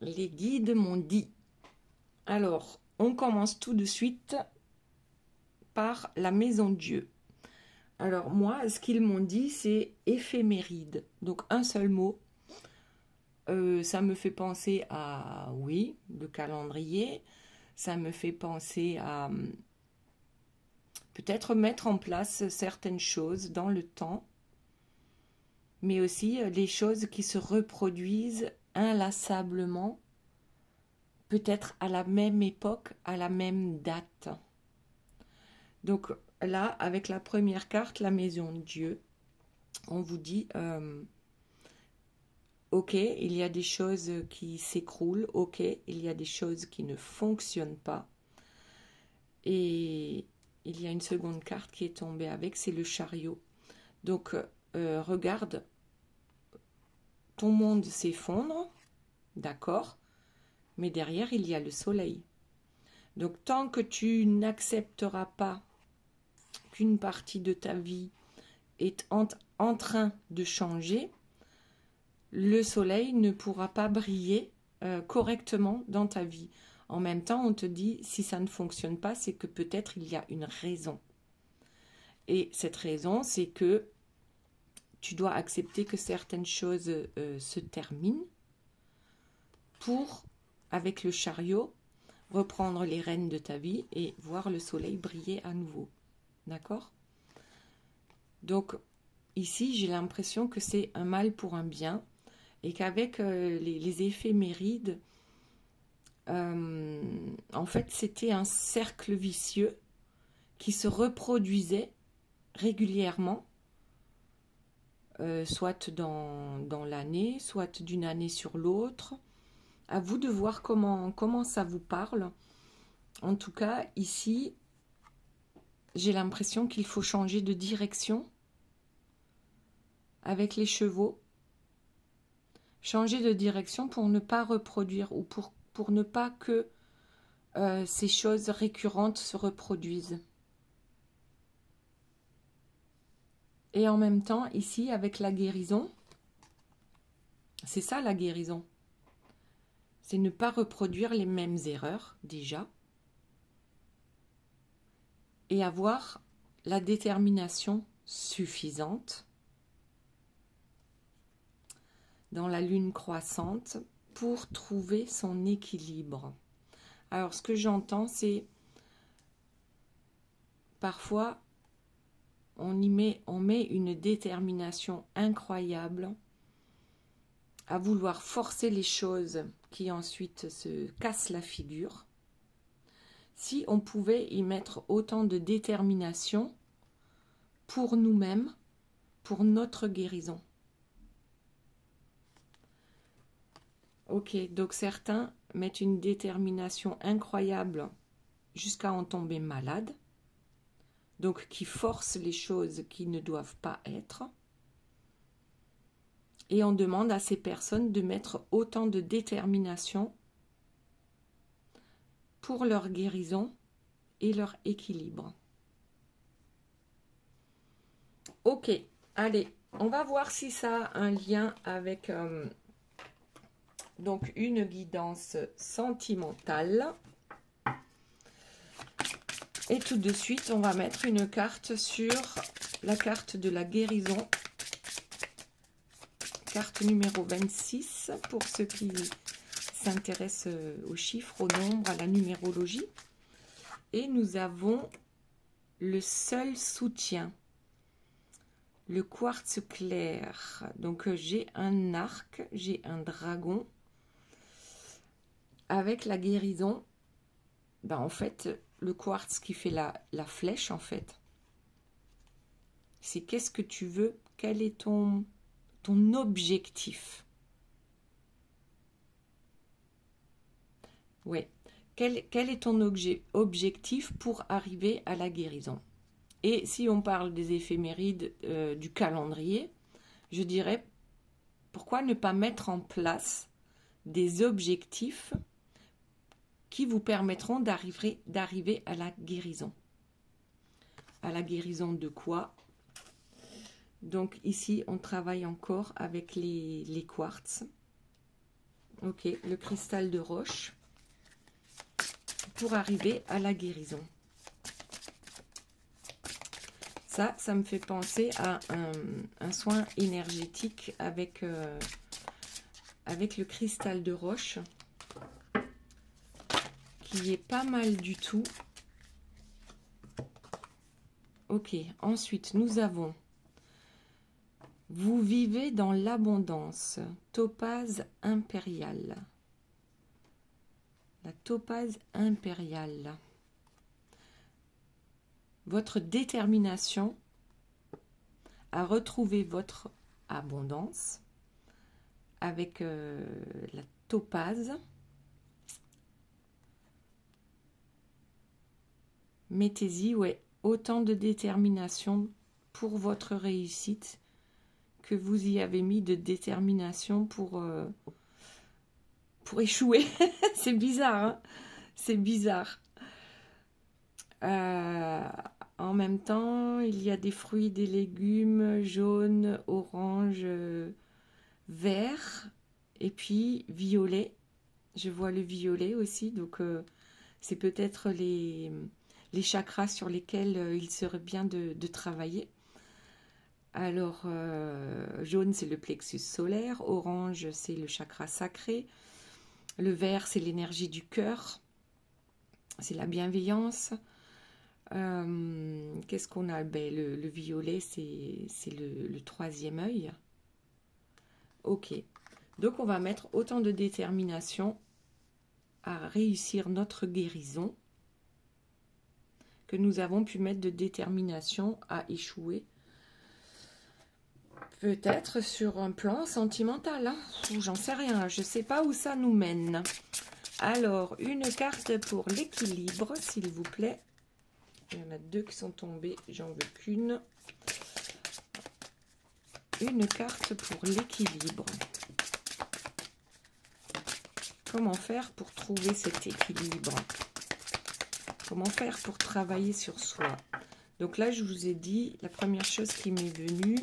Les guides m'ont dit. Alors, on commence tout de suite par la maison Dieu. Alors moi, ce qu'ils m'ont dit, c'est éphéméride. Donc un seul mot. Ça me fait penser à, oui, le calendrier. Ça me fait penser à peut-être mettre en place certaines choses dans le temps. Mais aussi les choses qui se reproduisent inlassablement, peut-être à la même époque, à la même date. Donc là, avec la première carte, la maison de Dieu, on vous dit, ok, il y a des choses qui s'écroulent, ok, il y a des choses qui ne fonctionnent pas. Et il y a une seconde carte qui est tombée avec, c'est le chariot. Donc, regarde, ton monde s'effondre, d'accord, mais derrière, il y a le soleil. Donc, tant que tu n'accepteras pas qu'une partie de ta vie est en train de changer, le soleil ne pourra pas briller correctement dans ta vie. En même temps, on te dit, si ça ne fonctionne pas, c'est que peut-être il y a une raison. Et cette raison, c'est que tu dois accepter que certaines choses se terminent pour, avec le chariot, reprendre les rênes de ta vie et voir le soleil briller à nouveau. D'accord? Donc, ici, j'ai l'impression que c'est un mal pour un bien et qu'avec les éphémérides, en fait, c'était un cercle vicieux qui se reproduisait régulièrement, soit dans l'année, soit d'une année sur l'autre. À vous de voir comment ça vous parle. En tout cas, ici, j'ai l'impression qu'il faut changer de direction avec les chevaux. Changer de direction pour ne pas reproduire ou pour ne pas que ces choses récurrentes se reproduisent. Et en même temps, ici, avec la guérison, c'est ça la guérison. C'est ne pas reproduire les mêmes erreurs, déjà, et avoir la détermination suffisante dans la lune croissante pour trouver son équilibre. Alors, ce que j'entends, c'est parfois on met une détermination incroyable à vouloir forcer les choses qui ensuite se cassent la figure. Si on pouvait y mettre autant de détermination pour nous-mêmes, pour notre guérison. Ok, donc certains mettent une détermination incroyable jusqu'à en tomber malade, donc qui forcent les choses qui ne doivent pas être. Et on demande à ces personnes de mettre autant de détermination pour leur guérison et leur équilibre. Ok, allez, on va voir si ça a un lien avec donc une guidance sentimentale. Et tout de suite, on va mettre une carte sur la carte de la guérison. Carte numéro 26 pour ceux qui s'intéressent aux chiffres, aux nombres, à la numérologie. Et nous avons le seul soutien, le quartz clair. Donc j'ai un arc, j'ai un dragon. Avec la guérison, ben en fait, le quartz qui fait la flèche, en fait, c'est qu'est-ce que tu veux, quel est ton objectif. Oui. Quel est ton objectif pour arriver à la guérison? Et si on parle des éphémérides du calendrier, je dirais, pourquoi ne pas mettre en place des objectifs qui vous permettront d'arriver à la guérison? À la guérison de quoi? Donc ici, on travaille encore avec les quartz. Ok, le cristal de roche pour arriver à la guérison. Ça me fait penser à un soin énergétique avec, avec le cristal de roche qui est pas mal du tout. Ok, ensuite nous avons vous vivez dans l'abondance, topaze impériale. La topaze impériale. Votre détermination à retrouver votre abondance avec la topaze. Mettez-y, ouais, autant de détermination pour votre réussite que vous y avez mis de détermination pour échouer. C'est bizarre, hein, c'est bizarre. En même temps, il y a des fruits, des légumes jaunes, orange, vert et puis violet. Je vois le violet aussi, donc c'est peut-être les chakras sur lesquels il serait bien de travailler. Alors, jaune, c'est le plexus solaire, orange, c'est le chakra sacré, le vert, c'est l'énergie du cœur, c'est la bienveillance. Qu'est-ce qu'on a? Ben, le violet, c'est le troisième œil. Ok, donc on va mettre autant de détermination à réussir notre guérison que nous avons pu mettre de détermination à échouer. Peut-être sur un plan sentimental, hein. J'en sais rien, je ne sais pas où ça nous mène. Alors, une carte pour l'équilibre, s'il vous plaît. Il y en a deux qui sont tombées, j'en veux qu'une. Une carte pour l'équilibre. Comment faire pour trouver cet équilibre? Comment faire pour travailler sur soi? Donc là, je vous ai dit, la première chose qui m'est venue,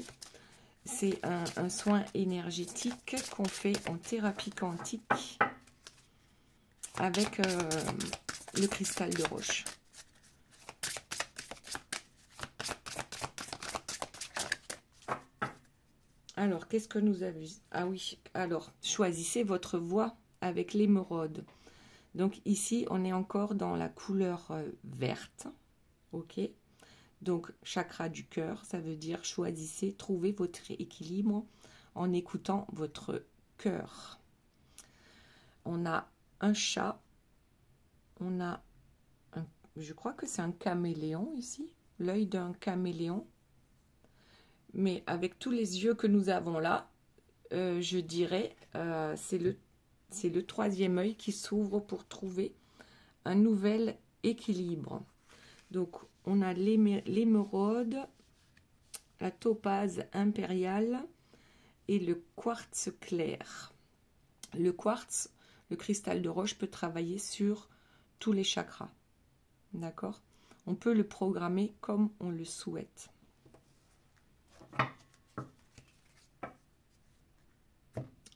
c'est un soin énergétique qu'on fait en thérapie quantique avec le cristal de roche. Alors, qu'est-ce que nous avons? Ah oui, alors, choisissez votre voie avec l'émeraude. Donc ici, on est encore dans la couleur verte. Ok. Donc, chakra du cœur, ça veut dire choisissez, trouvez votre équilibre en écoutant votre cœur. On a un chat, on a, je crois que c'est un caméléon ici, l'œil d'un caméléon. Mais avec tous les yeux que nous avons là, je dirais, c'est le troisième œil qui s'ouvre pour trouver un nouvel équilibre. Donc, on a l'émeraude, la topaze impériale et le quartz clair. Le quartz, le cristal de roche, peut travailler sur tous les chakras. D'accord? On peut le programmer comme on le souhaite.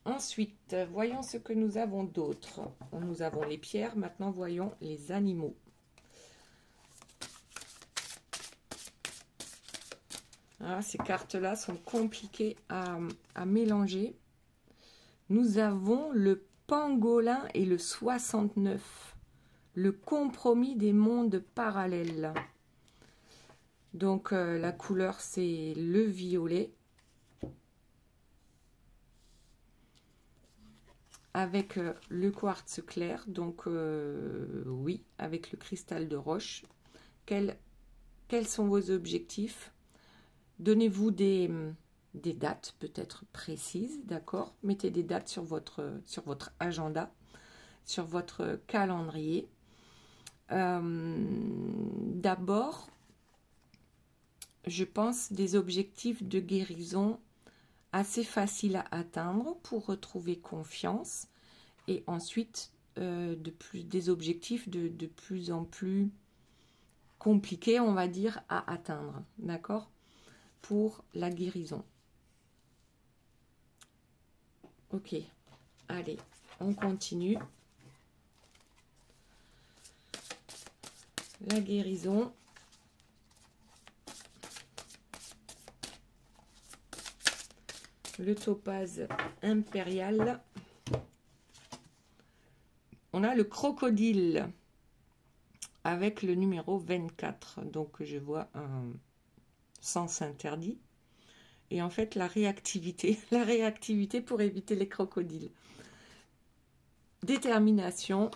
Ensuite, voyons ce que nous avons d'autre. Nous avons les pierres, maintenant voyons les animaux. Ah, ces cartes-là sont compliquées à mélanger. Nous avons le pangolin et le 69. Le compromis des mondes parallèles. Donc, la couleur, c'est le violet. Avec le quartz clair. Donc, oui, avec le cristal de roche. Quels sont vos objectifs? Donnez-vous des dates peut-être précises, d'accord? Mettez des dates sur votre agenda, sur votre calendrier. D'abord, je pense des objectifs de guérison assez faciles à atteindre pour retrouver confiance. Et ensuite, des objectifs de plus en plus compliqués, on va dire, à atteindre, d'accord? Pour la guérison. Ok, allez, On continue. La guérison. Le topaz impérial. On a le crocodile avec le numéro 24. Donc, je vois un sens interdit. Et en fait, la réactivité pour éviter les crocodiles. Détermination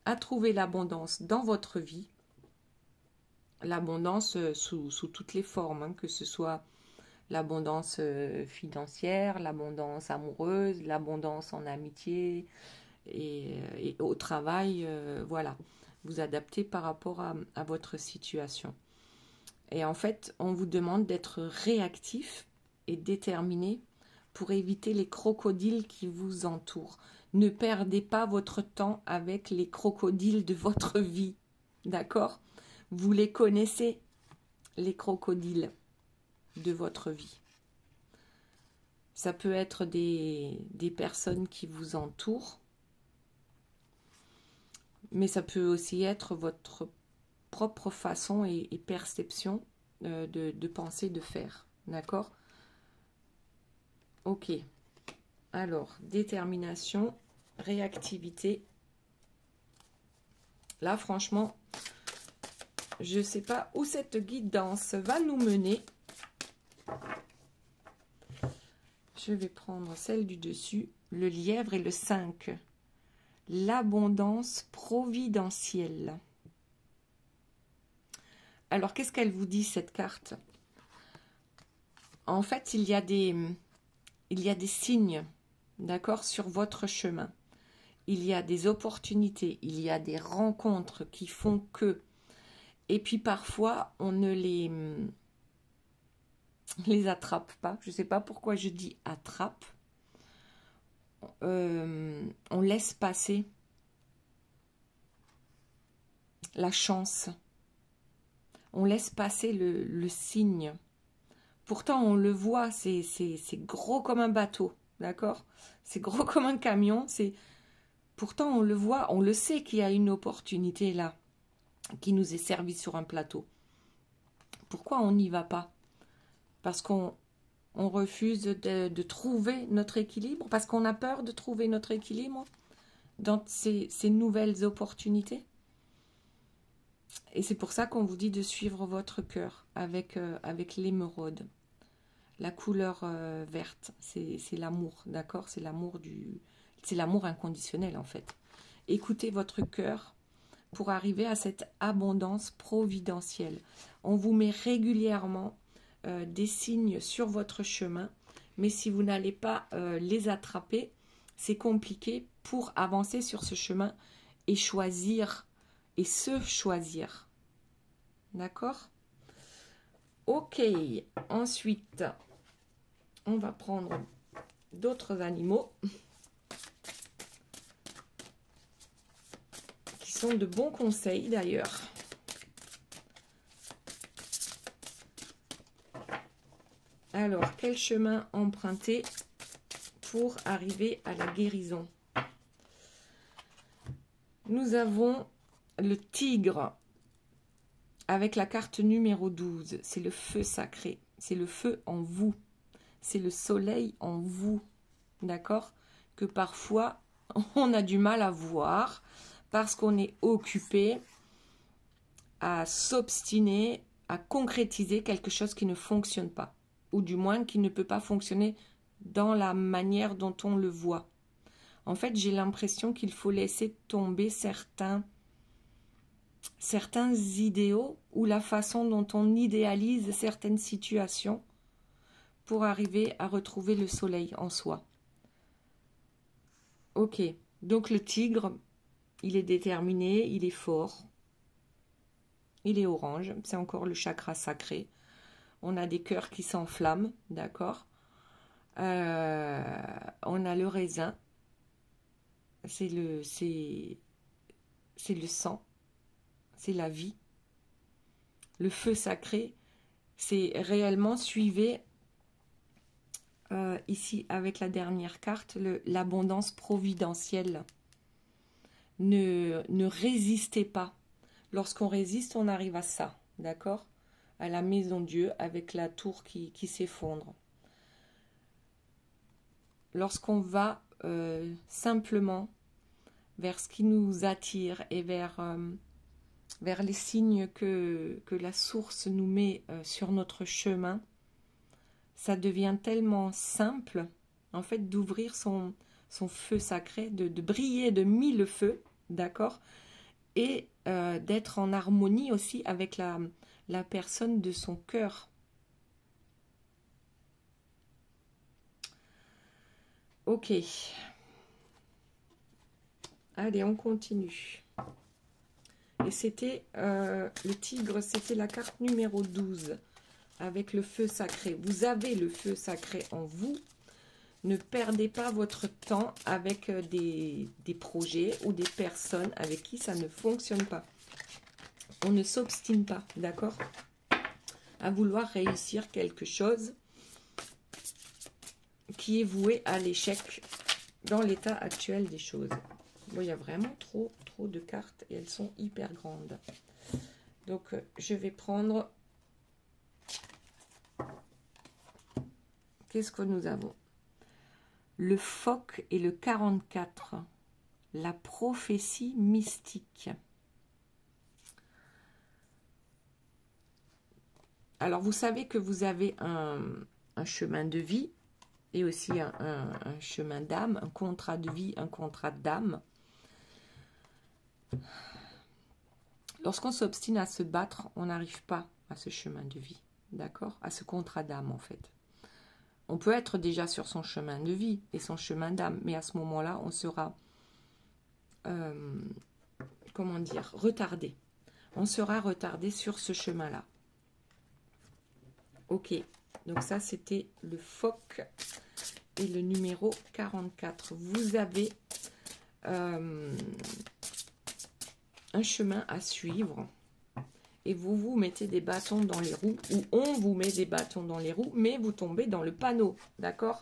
à trouver l'abondance dans votre vie. L'abondance sous toutes les formes, hein, que ce soit l'abondance financière, l'abondance amoureuse, l'abondance en amitié et au travail. Voilà, vous adaptez par rapport à votre situation. Et en fait, on vous demande d'être réactif et déterminé pour éviter les crocodiles qui vous entourent. Ne perdez pas votre temps avec les crocodiles de votre vie, d'accord? Vous les connaissez, les crocodiles de votre vie. Ça peut être des personnes qui vous entourent, mais ça peut aussi être votre propre façon et perception de penser, de faire, d'accord? Ok. Alors, détermination, réactivité. Là, franchement, je ne sais pas où cette guidance va nous mener. Je vais prendre celle du dessus, le lièvre et le 5. L'abondance providentielle. Alors, qu'est-ce qu'elle vous dit, cette carte? En fait, il y a des signes, d'accord, sur votre chemin. Il y a des opportunités, il y a des rencontres qui font que... Et puis parfois, on ne les attrape pas. Je ne sais pas pourquoi je dis attrape. On laisse passer la chance. On laisse passer le signe. Pourtant, on le voit, c'est gros comme un bateau, d'accord? C'est gros comme un camion. Pourtant, on le voit, on le sait qu'il y a une opportunité là, qui nous est servie sur un plateau. Pourquoi on n'y va pas? Parce qu'on refuse de trouver notre équilibre, parce qu'on a peur de trouver notre équilibre dans ces nouvelles opportunités. Et c'est pour ça qu'on vous dit de suivre votre cœur avec l'émeraude. La couleur verte, c'est l'amour, d'accord? C'est l'amour inconditionnel en fait. Écoutez votre cœur pour arriver à cette abondance providentielle. On vous met régulièrement des signes sur votre chemin, mais si vous n'allez pas les attraper, c'est compliqué pour avancer sur ce chemin et choisir, et se choisir. D'accord? Ok, ensuite, on va prendre d'autres animaux qui sont de bons conseils d'ailleurs. Alors, quel chemin emprunter pour arriver à la guérison? Nous avons le tigre avec la carte numéro 12. C'est le feu sacré. C'est le feu en vous. C'est le soleil en vous. D'accord? Que parfois, on a du mal à voir parce qu'on est occupé à s'obstiner, à concrétiser quelque chose qui ne fonctionne pas. Ou du moins qui ne peut pas fonctionner dans la manière dont on le voit. En fait, j'ai l'impression qu'il faut laisser tomber certains idéaux ou la façon dont on idéalise certaines situations pour arriver à retrouver le soleil en soi. Ok, donc le tigre, il est déterminé, il est fort, il est orange, c'est encore le chakra sacré. On a des cœurs qui s'enflamment, d'accord? On a le raisin, c'est le sang, c'est la vie. Le feu sacré, c'est réellement suivez ici avec la dernière carte, l'abondance providentielle. Ne résistez pas. Lorsqu'on résiste, on arrive à ça, d'accord? À la maison Dieu avec la tour qui s'effondre. Lorsqu'on va simplement vers ce qui nous attire et vers les signes que la source nous met sur notre chemin, ça devient tellement simple, en fait, d'ouvrir son feu sacré, de briller de 1000 feux, d'accord? Et d'être en harmonie aussi avec la personne de son cœur. Ok. Allez, on continue. Et c'était le tigre, c'était la carte numéro 12, avec le feu sacré. Vous avez le feu sacré en vous. Ne perdez pas votre temps avec des projets ou des personnes avec qui ça ne fonctionne pas. On ne s'obstine pas, d'accord? À vouloir réussir quelque chose qui est voué à l'échec dans l'état actuel des choses. Bon, il y a vraiment trop de cartes et elles sont hyper grandes. Donc, je vais prendre... Qu'est-ce que nous avons? Le phoque et le 44. La prophétie mystique. Alors, vous savez que vous avez un chemin de vie et aussi un chemin d'âme, un contrat de vie, un contrat d'âme. Lorsqu'on s'obstine à se battre, on n'arrive pas à ce chemin de vie, d'accord? À ce contrat d'âme, en fait. On peut être déjà sur son chemin de vie et son chemin d'âme, mais à ce moment-là, on sera, comment dire, retardé. On sera retardé sur ce chemin-là. Ok, donc ça, c'était le phoque et le numéro 44. Vous avez un chemin à suivre et vous vous mettez des bâtons dans les roues ou on vous met des bâtons dans les roues, mais vous tombez dans le panneau, d'accord?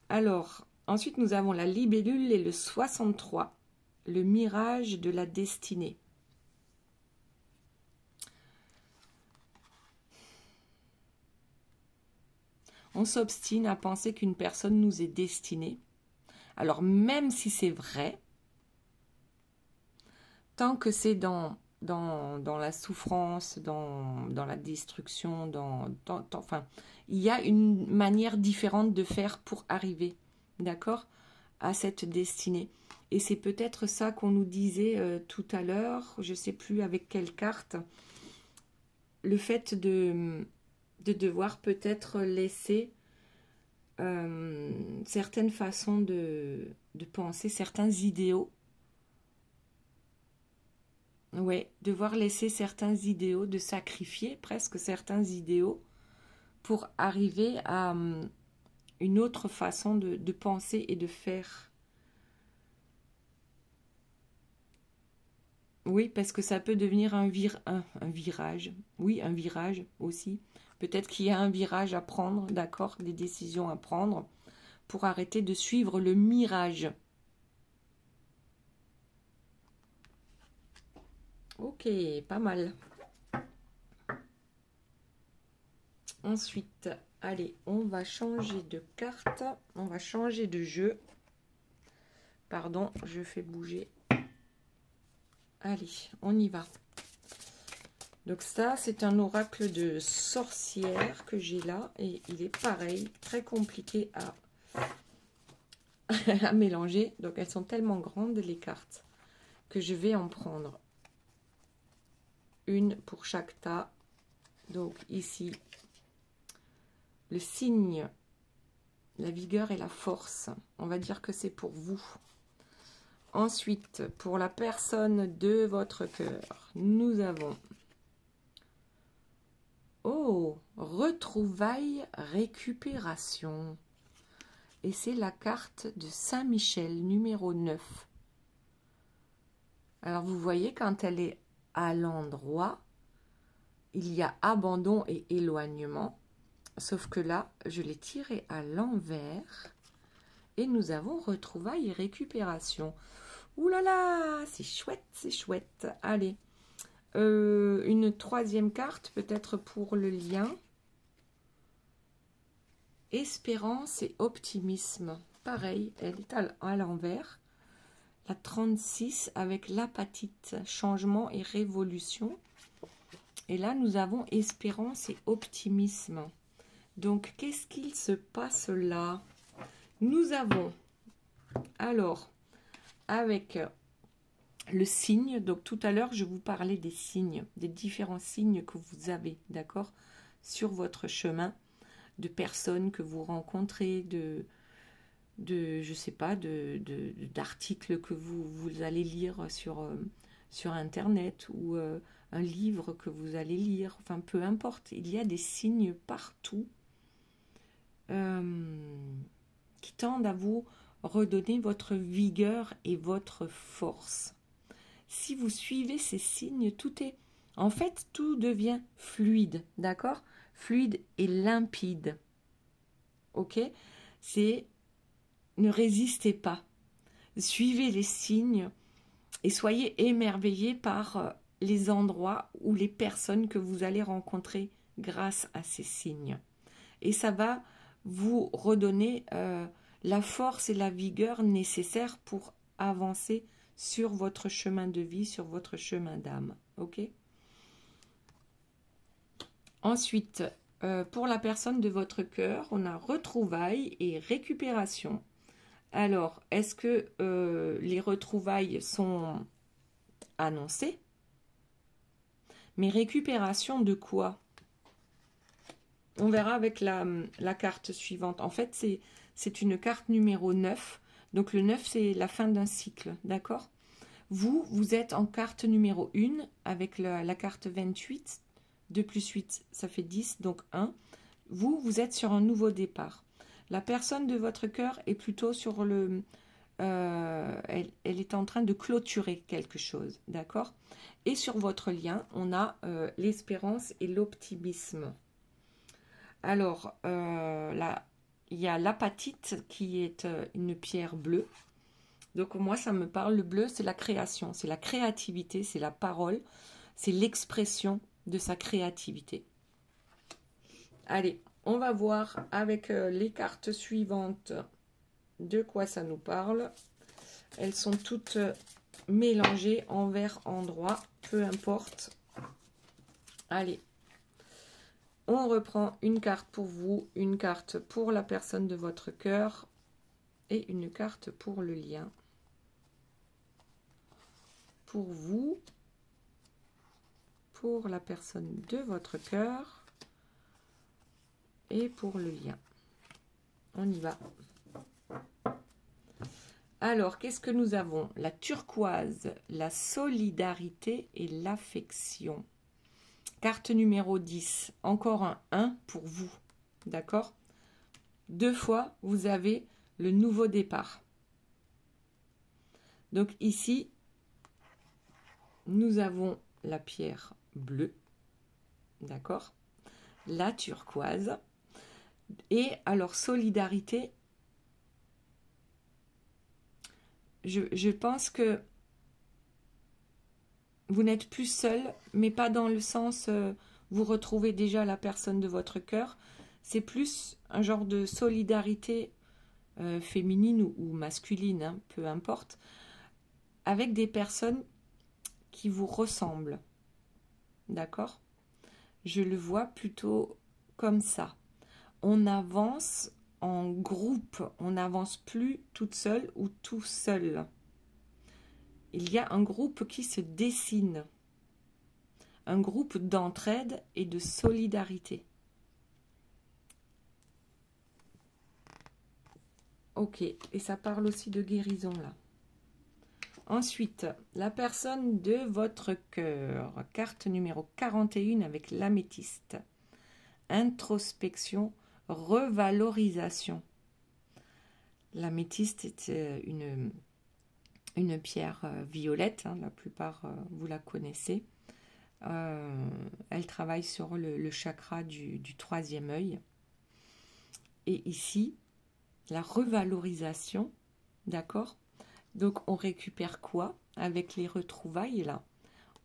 Alors, ensuite, nous avons la libellule et le 63, le mirage de la destinée. On s'obstine à penser qu'une personne nous est destinée. Alors, même si c'est vrai, tant que c'est dans la souffrance, dans la destruction, enfin, il y a une manière différente de faire pour arriver, d'accord, à cette destinée. Et c'est peut-être ça qu'on nous disait tout à l'heure, je ne sais plus avec quelle carte, le fait de devoir peut-être laisser certaines façons de penser, certains idéaux. Ouais, devoir laisser certains idéaux, de sacrifier presque certains idéaux pour arriver à une autre façon de penser et de faire. Oui, parce que ça peut devenir un virage. Oui, un virage aussi. Peut-être qu'il y a un virage à prendre, d'accord, des décisions à prendre pour arrêter de suivre le mirage. Ok, pas mal. Ensuite, allez, on va changer de carte. On va changer de jeu. Pardon, je fais bouger. Allez, on y va. Donc ça, c'est un oracle de sorcière que j'ai là. Et il est pareil, très compliqué à mélanger. Donc elles sont tellement grandes, les cartes, que je vais en prendre une pour chaque tas. Donc ici, le signe, la vigueur et la force. On va dire que c'est pour vous. Ensuite, pour la personne de votre cœur, nous avons... Oh, retrouvailles, récupération. Et c'est la carte de Saint-Michel, numéro 9. Alors, vous voyez, quand elle est à l'endroit, il y a abandon et éloignement. Sauf que là, je l'ai tiré à l'envers. Et nous avons retrouvailles et récupération. Ouh là là, c'est chouette, c'est chouette. Allez, une troisième carte, peut-être pour le lien. Espérance et optimisme. Pareil, elle est à l'envers. La 36 avec l'apatite, changement et révolution. Et là, nous avons espérance et optimisme. Donc, qu'est-ce qu'il se passe là? Nous avons, alors, avec le signe, donc tout à l'heure, je vous parlais des signes, des différents signes que vous avez, d'accord, sur votre chemin, de personnes que vous rencontrez, je sais pas, d'articles que vous allez lire sur Internet ou un livre que vous allez lire, enfin peu importe, il y a des signes partout qui tendent à vous redonner votre vigueur et votre force. Si vous suivez ces signes, en fait, tout devient fluide, d'accord? Fluide et limpide, ok? Ne résistez pas, suivez les signes et soyez émerveillés par les endroits ou les personnes que vous allez rencontrer grâce à ces signes. Et ça va vous redonner la force et la vigueur nécessaires pour avancer sur votre chemin de vie, sur votre chemin d'âme. Ok? Ensuite, pour la personne de votre cœur, on a retrouvailles et récupération. Alors, est-ce que les retrouvailles sont annoncées? Mais récupération de quoi? On verra avec la carte suivante. En fait, c'est une carte numéro 9. Donc, le 9, c'est la fin d'un cycle, d'accord? Vous êtes en carte numéro 1 avec la carte 28. 2 plus 8, ça fait 10, donc 1. Vous êtes sur un nouveau départ. La personne de votre cœur est plutôt sur le... elle est en train de clôturer quelque chose, d'accord? Et sur votre lien, on a l'espérance et l'optimisme. Alors, là, il y a l'apatite qui est une pierre bleue. Donc, moi, ça me parle. Le bleu, c'est la création, c'est la créativité, c'est la parole, c'est l'expression de sa créativité. Allez, on va voir avec les cartes suivantes de quoi ça nous parle. Elles sont toutes mélangées envers endroit, peu importe. Allez, on reprend une carte pour vous, une carte pour la personne de votre cœur et une carte pour le lien. Pour vous, pour la personne de votre cœur et pour le lien. On y va. Alors, qu'est-ce que nous avons? La turquoise, la solidarité et l'affection. Carte numéro 10, encore un 1 pour vous, d'accord? 2 fois, vous avez le nouveau départ. Donc ici, nous avons la pierre bleue, d'accord? La turquoise. Et alors, solidarité, je pense que vous n'êtes plus seul, mais pas dans le sens vous retrouvez déjà la personne de votre cœur. C'est plus un genre de solidarité féminine ou masculine, hein, peu importe, avec des personnes qui vous ressemblent. D'accord? Je le vois plutôt comme ça. On avance en groupe, on n'avance plus toute seule ou tout seul. Il y a un groupe qui se dessine, un groupe d'entraide et de solidarité. Ok, et ça parle aussi de guérison là. Ensuite, la personne de votre cœur, carte numéro 41 avec l'améthyste. Introspection, revalorisation. L'améthyste est une pierre violette, hein, la plupart vous la connaissez. Elle travaille sur le chakra du troisième œil. Et ici, la revalorisation, d'accord? Donc, on récupère quoi avec les retrouvailles, là?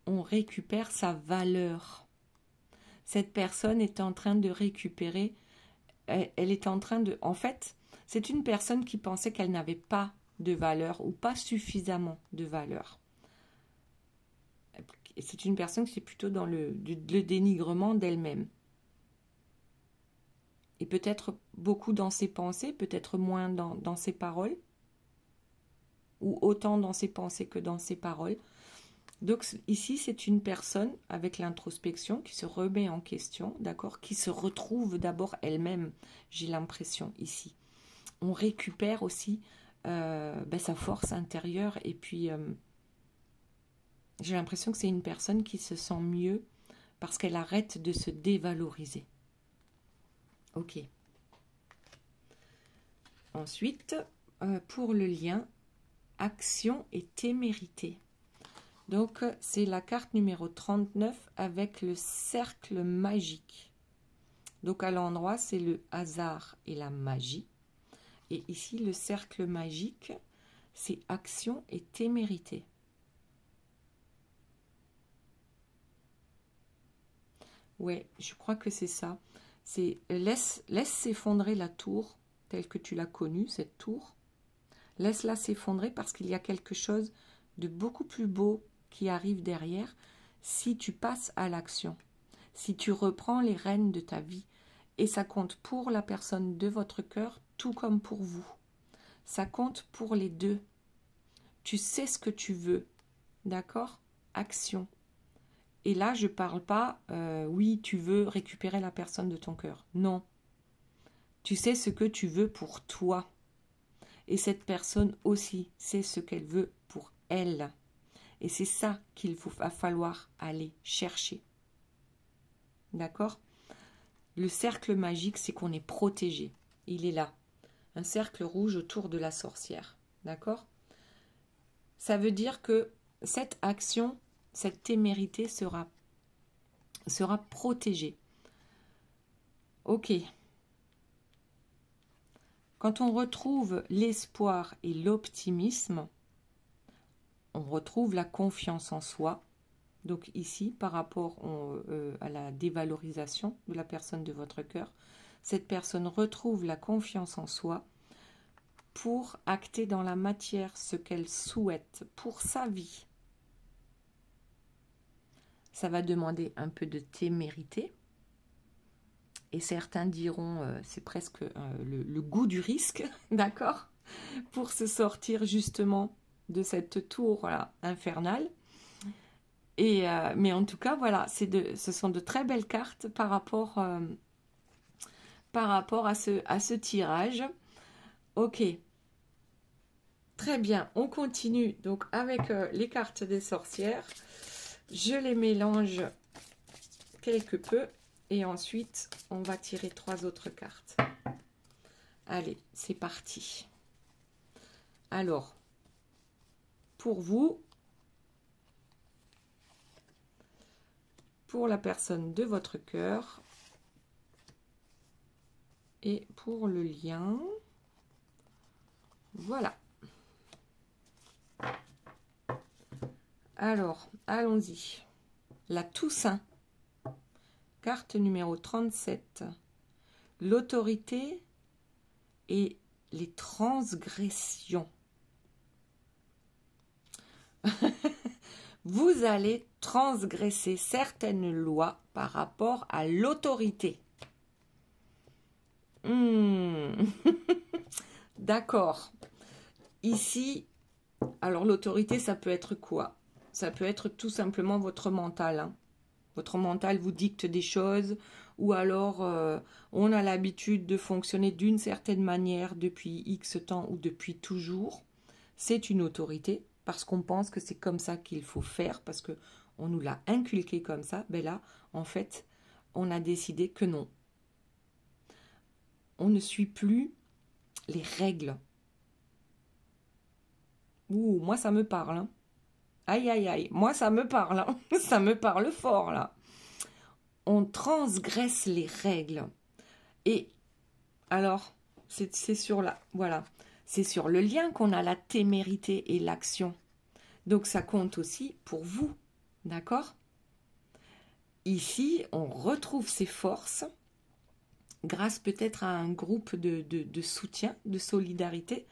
On récupère sa valeur. Cette personne est en train de récupérer, elle est en train de... En fait, c'est une personne qui pensait qu'elle n'avait pas de valeur ou pas suffisamment de valeur. C'est une personne qui est plutôt dans le dénigrement d'elle-même. Et peut-être beaucoup dans ses pensées, peut-être moins dans ses paroles, ou autant dans ses pensées que dans ses paroles. Donc ici, c'est une personne avec l'introspection qui se remet en question, d'accord, qui se retrouve d'abord elle-même, j'ai l'impression ici. On récupère aussi sa force intérieure et puis j'ai l'impression que c'est une personne qui se sent mieux parce qu'elle arrête de se dévaloriser. Ok. Ensuite, pour le lien, action et témérité. Donc, c'est la carte numéro 39 avec le cercle magique. Donc, à l'endroit, c'est le hasard et la magie. Et ici, le cercle magique, c'est action et témérité. Ouais, je crois que c'est ça. C'est laisse s'effondrer la tour telle que tu l'as connue, cette tour. Laisse-la s'effondrer parce qu'il y a quelque chose de beaucoup plus beau qui arrive derrière si tu passes à l'action, si tu reprends les rênes de ta vie. Et ça compte pour la personne de votre cœur, tout comme pour vous. Ça compte pour les deux. Tu sais ce que tu veux, d'accord? Action. Et là, je ne parle pas, oui, tu veux récupérer la personne de ton cœur. Non. Tu sais ce que tu veux pour toi. Et cette personne aussi sait ce qu'elle veut pour elle. Et c'est ça qu'il va falloir aller chercher. D'accord? Le cercle magique, c'est qu'on est protégé. Il est là. Un cercle rouge autour de la sorcière. D'accord? Ça veut dire que cette action, cette témérité sera protégée. Ok. Quand on retrouve l'espoir et l'optimisme, on retrouve la confiance en soi. Donc ici, par rapport à la dévalorisation de la personne de votre cœur, cette personne retrouve la confiance en soi pour acter dans la matière ce qu'elle souhaite pour sa vie. Ça va demander un peu de témérité. Et certains diront, c'est presque le goût du risque, d'accord, pour se sortir justement de cette tour-là infernale. Et, mais en tout cas, voilà, ce sont de très belles cartes par rapport à ce tirage. Ok, très bien, on continue donc avec les cartes des sorcières. Je les mélange quelque peu et ensuite on va tirer 3 autres cartes. Allez, c'est parti. Alors, pour vous, pour la personne de votre cœur et pour le lien, voilà. Alors, allons-y. La Toussaint, carte numéro 37. L'autorité et les transgressions. Vous allez transgresser certaines lois par rapport à l'autorité. D'accord. Ici, alors l'autorité, ça peut être quoi? Ça peut être tout simplement votre mental. Hein. Votre mental vous dicte des choses ou alors on a l'habitude de fonctionner d'une certaine manière depuis X temps ou depuis toujours. C'est une autorité parce qu'on pense que c'est comme ça qu'il faut faire, parce qu'on nous l'a inculqué comme ça. Ben là, en fait, on a décidé que non. On ne suit plus les règles. Ouh, moi ça me parle. Hein. Aïe, aïe, aïe, moi ça me parle. Hein. Ça me parle fort là. On transgresse les règles. Et Alors, c'est sur la... Voilà. C'est sur le lien qu'on a la témérité et l'action. Donc, ça compte aussi pour vous. D'accord? Ici, on retrouve ses forces grâce peut-être à un groupe de soutien, de solidarité,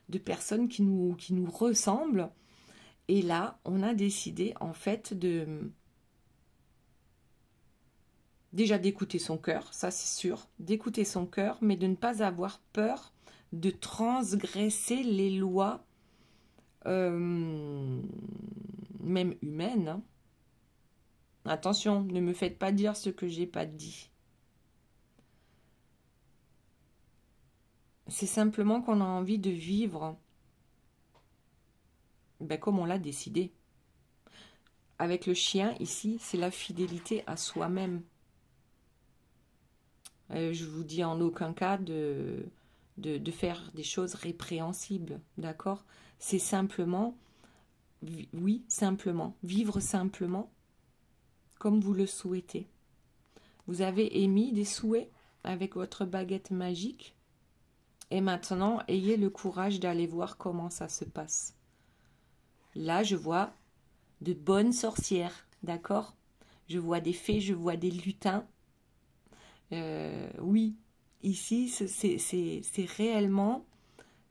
de personnes qui nous ressemblent. Et là, on a décidé en fait déjà d'écouter son cœur, ça c'est sûr, d'écouter son cœur, mais de ne pas avoir peur de transgresser les lois, même humaines. Hein. Attention, ne me faites pas dire ce que j'ai pas dit. C'est simplement qu'on a envie de vivre comme on l'a décidé. Avec le chien, ici, c'est la fidélité à soi-même. Je vous dis en aucun cas de faire des choses répréhensibles, d'accord? C'est simplement, oui, simplement, vivre simplement comme vous le souhaitez. Vous avez émis des souhaits avec votre baguette magique et maintenant, ayez le courage d'aller voir comment ça se passe. Là, je vois de bonnes sorcières, d'accord? Je vois des fées, je vois des lutins. Oui, ici, c'est réellement,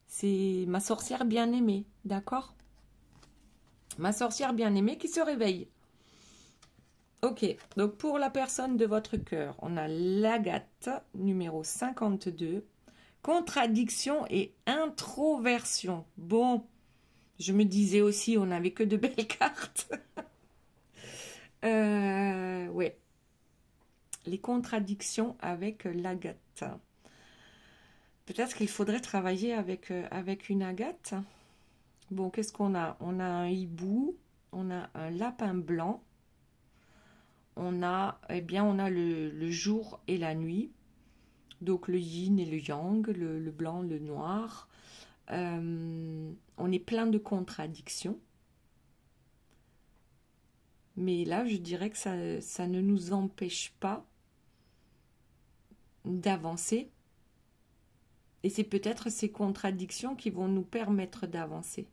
c'est ma sorcière bien-aimée, d'accord? Ma sorcière bien-aimée qui se réveille. Ok, donc pour la personne de votre cœur, on a l'Agathe, numéro 52, contradiction et introversion. Bon, je me disais aussi, on n'avait que de belles cartes. Ouais. Les contradictions avec l'Agathe. Peut-être qu'il faudrait travailler avec une Agathe. Bon, qu'est-ce qu'on a? On a un hibou, on a un lapin blanc, on a, on a le jour et la nuit. Donc le yin et le yang, le blanc, le noir. On est plein de contradictions. Mais là, je dirais que ça ne nous empêche pas d'avancer. Et c'est peut-être ces contradictions qui vont nous permettre d'avancer.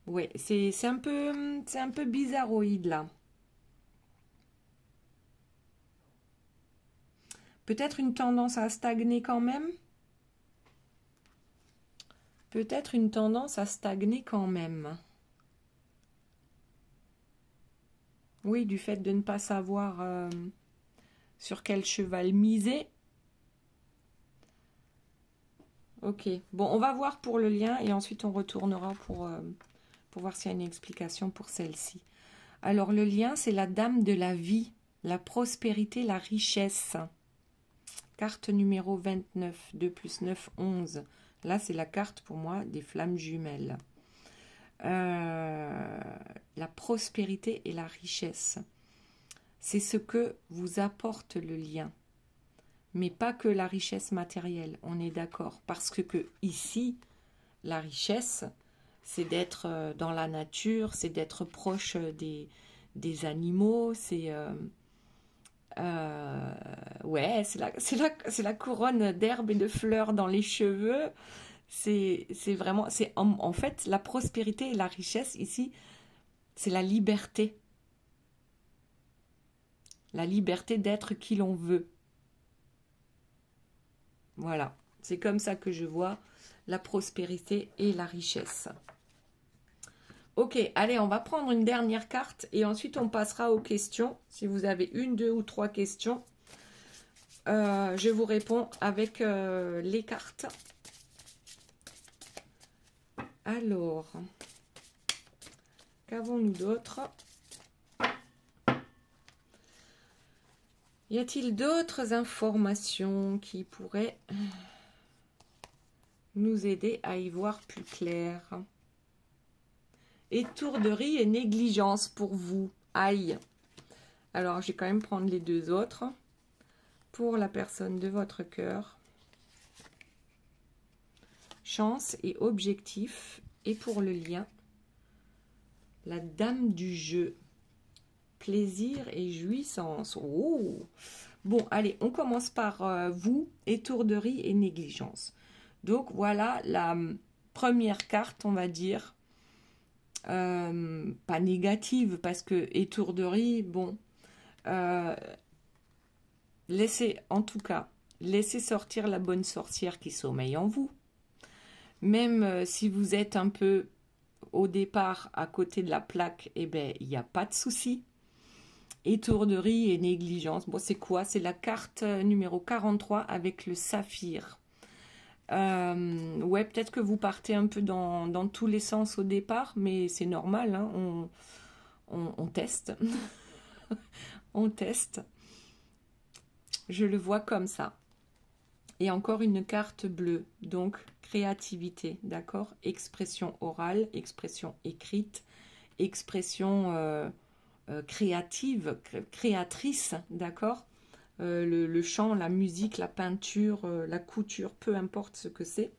Ouais, c'est un peu bizarroïde là. Peut-être une tendance à stagner quand même. Peut-être une tendance à stagner quand même. Oui, du fait de ne pas savoir sur quel cheval miser. Ok, bon, on va voir pour le lien et ensuite on retournera pour voir s'il y a une explication pour celle-ci. Alors le lien, c'est la dame de la vie, la prospérité, la richesse. Carte numéro 29, 2 plus 9, 11. Là, c'est la carte pour moi des flammes jumelles. La prospérité et la richesse. C'est ce que vous apporte le lien. Mais pas que la richesse matérielle, on est d'accord. Parce que ici, la richesse, c'est d'être dans la nature, c'est d'être proche des animaux, c'est... ouais, c'est la couronne d'herbes et de fleurs dans les cheveux. C'est vraiment... En fait, la prospérité et la richesse, ici, c'est la liberté. La liberté d'être qui l'on veut. Voilà, c'est comme ça que je vois la prospérité et la richesse. Ok, allez, on va prendre une dernière carte et ensuite on passera aux questions. Si vous avez 1, 2 ou 3 questions, je vous réponds avec les cartes. Alors, qu'avons-nous d'autre? Y a-t-il d'autres informations qui pourraient nous aider à y voir plus clair? Étourderie et négligence pour vous. Aïe. Alors, je vais quand même prendre les deux autres. Pour la personne de votre cœur. Chance et objectif. Et pour le lien, la dame du jeu. plaisir et jouissance. Oh. Bon, allez, on commence par vous, étourderie et négligence. Donc, voilà la première carte, on va dire, pas négative, parce que étourderie, bon, laissez sortir la bonne sorcière qui sommeille en vous. Même si vous êtes un peu au départ à côté de la plaque, eh ben, il n'y a pas de souci. Étourderie et négligence. Bon, c'est quoi? C'est la carte numéro 43 avec le saphir. Ouais, peut-être que vous partez un peu dans tous les sens au départ, mais c'est normal, hein, on teste. On teste. Je le vois comme ça. Et encore une carte bleue, donc créativité, d'accord? Expression orale, expression écrite, expression créative, créatrice, d'accord? Le chant, la musique, la peinture, la couture, peu importe ce que c'est.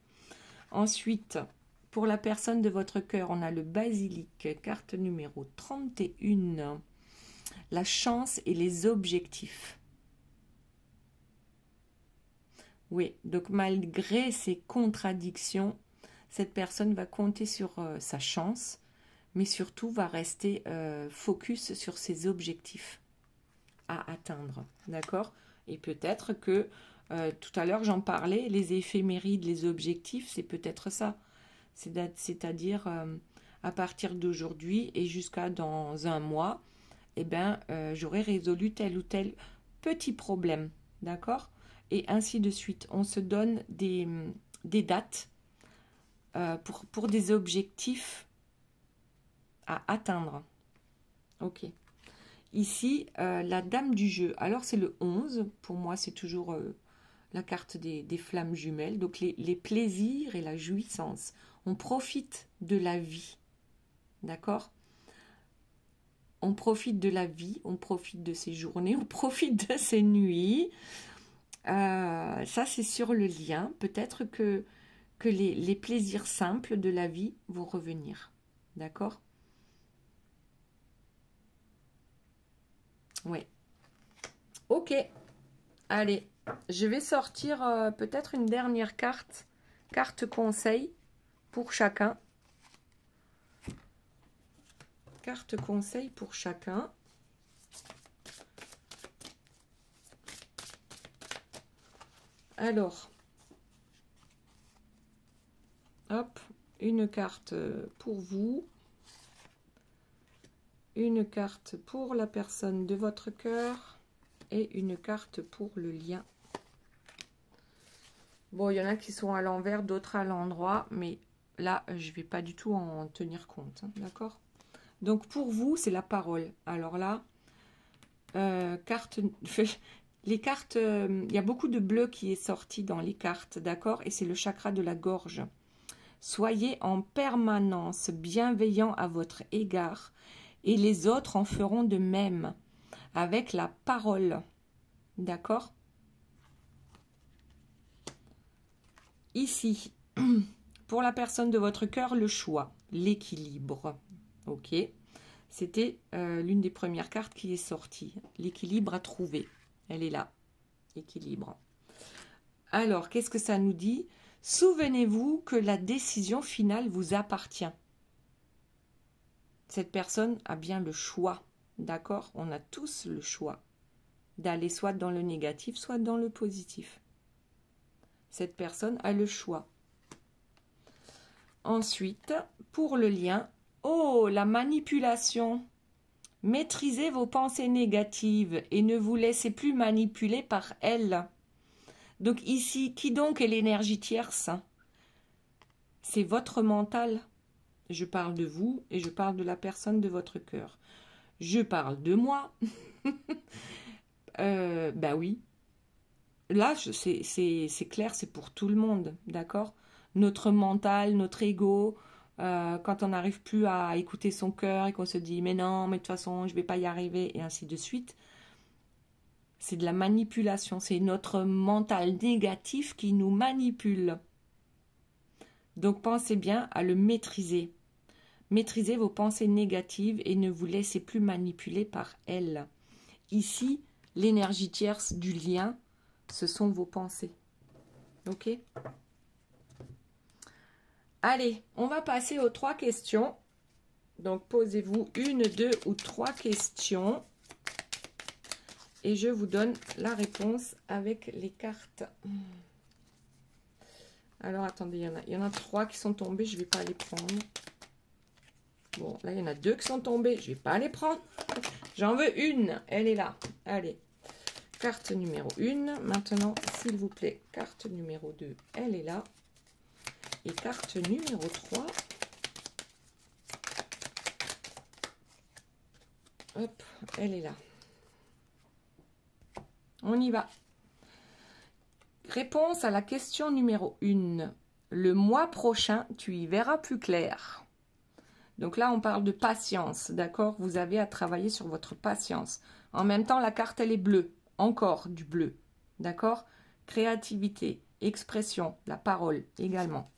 Ensuite, pour la personne de votre cœur, on a le basilic, carte numéro 31. La chance et les objectifs. Oui, donc malgré ces contradictions, cette personne va compter sur sa chance, mais surtout va rester focus sur ses objectifs à atteindre, d'accord? Et peut-être que, tout à l'heure j'en parlais, les éphémérides, les objectifs, c'est peut-être ça. C'est-à-dire, à partir d'aujourd'hui et jusqu'à dans un mois, eh ben, j'aurai résolu tel ou tel petit problème, d'accord? Et ainsi de suite. On se donne des dates pour des objectifs à atteindre. Ok. Ici, la dame du jeu. Alors, c'est le 11. Pour moi, c'est toujours la carte des flammes jumelles. Donc, les plaisirs et la jouissance. On profite de la vie. D'accord? On profite de la vie, on profite de ses journées, on profite de ses nuits. Ça, c'est sur le lien. Peut-être que les plaisirs simples de la vie vont revenir. D'accord? Oui. Ok. Allez, je vais sortir peut-être une dernière carte. Carte conseil pour chacun. Carte conseil pour chacun. Alors, hop, une carte pour vous, une carte pour la personne de votre cœur et une carte pour le lien. Bon, il y en a qui sont à l'envers, d'autres à l'endroit, mais là, je ne vais pas du tout en tenir compte, hein, d'accord? Donc, pour vous, c'est la parole. Alors là, carte... Les cartes, il y a beaucoup de bleu qui est sorti dans les cartes, d'accord? Et c'est le chakra de la gorge. Soyez en permanence bienveillant à votre égard et les autres en feront de même avec la parole, d'accord? Ici, pour la personne de votre cœur, le choix, l'équilibre, ok? C'était l'une des premières cartes qui est sortie, l'équilibre à trouver. Elle est là, équilibre. Alors, qu'est-ce que ça nous dit? Souvenez-vous que la décision finale vous appartient. Cette personne a bien le choix, d'accord? On a tous le choix d'aller soit dans le négatif, soit dans le positif. Cette personne a le choix. Ensuite, pour le lien, oh, la manipulation. Maîtrisez vos pensées négatives et ne vous laissez plus manipuler par elles. Donc ici, qui donc est l'énergie tierce? C'est votre mental. Je parle de vous et je parle de la personne de votre cœur. Je parle de moi. Ben oui. Là, c'est clair, c'est pour tout le monde, d'accord? Notre mental, notre ego... quand on n'arrive plus à écouter son cœur et qu'on se dit mais non, mais de toute façon je ne vais pas y arriver et ainsi de suite, c'est de la manipulation, c'est notre mental négatif qui nous manipule. Donc pensez bien à le maîtriser. Maîtrisez vos pensées négatives et ne vous laissez plus manipuler par elles. Ici, l'énergie tierce du lien, ce sont vos pensées. Ok? Allez, on va passer aux 3 questions. Donc, posez-vous 1, 2 ou 3 questions. Et je vous donne la réponse avec les cartes. Alors, attendez, il y en a 3 qui sont tombés. Je ne vais pas les prendre. Bon, là, il y en a 2 qui sont tombés. Je ne vais pas les prendre. J'en veux une. Elle est là. Allez. Carte numéro 1. Maintenant, s'il vous plaît, carte numéro 2. Elle est là. Et carte numéro 3. Hop, elle est là. On y va. Réponse à la question numéro 1. Le mois prochain, tu y verras plus clair. Donc là, on parle de patience, d'accord? Vous avez à travailler sur votre patience. En même temps, la carte, elle est bleue. Encore du bleu, d'accord? Créativité, expression, la parole également.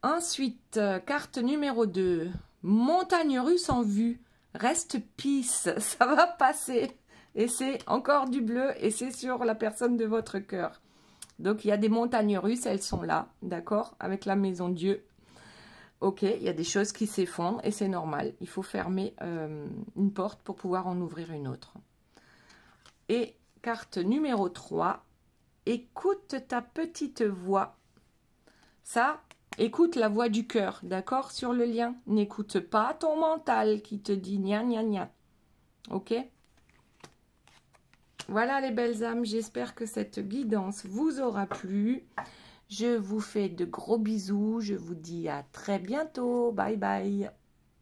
Ensuite, carte numéro 2. Montagne russe en vue. Reste peace, ça va passer. Et c'est encore du bleu et c'est sur la personne de votre cœur. Donc, il y a des montagnes russes, elles sont là, d'accord? Avec la maison Dieu. Ok, il y a des choses qui s'effondrent et c'est normal. Il faut fermer une porte pour pouvoir en ouvrir une autre. Et carte numéro 3. Écoute ta petite voix. Ça, écoute la voix du cœur, d'accord? Sur le lien. N'écoute pas ton mental qui te dit gna gna gna. Ok? Voilà les belles âmes, j'espère que cette guidance vous aura plu. Je vous fais de gros bisous, je vous dis à très bientôt, bye bye.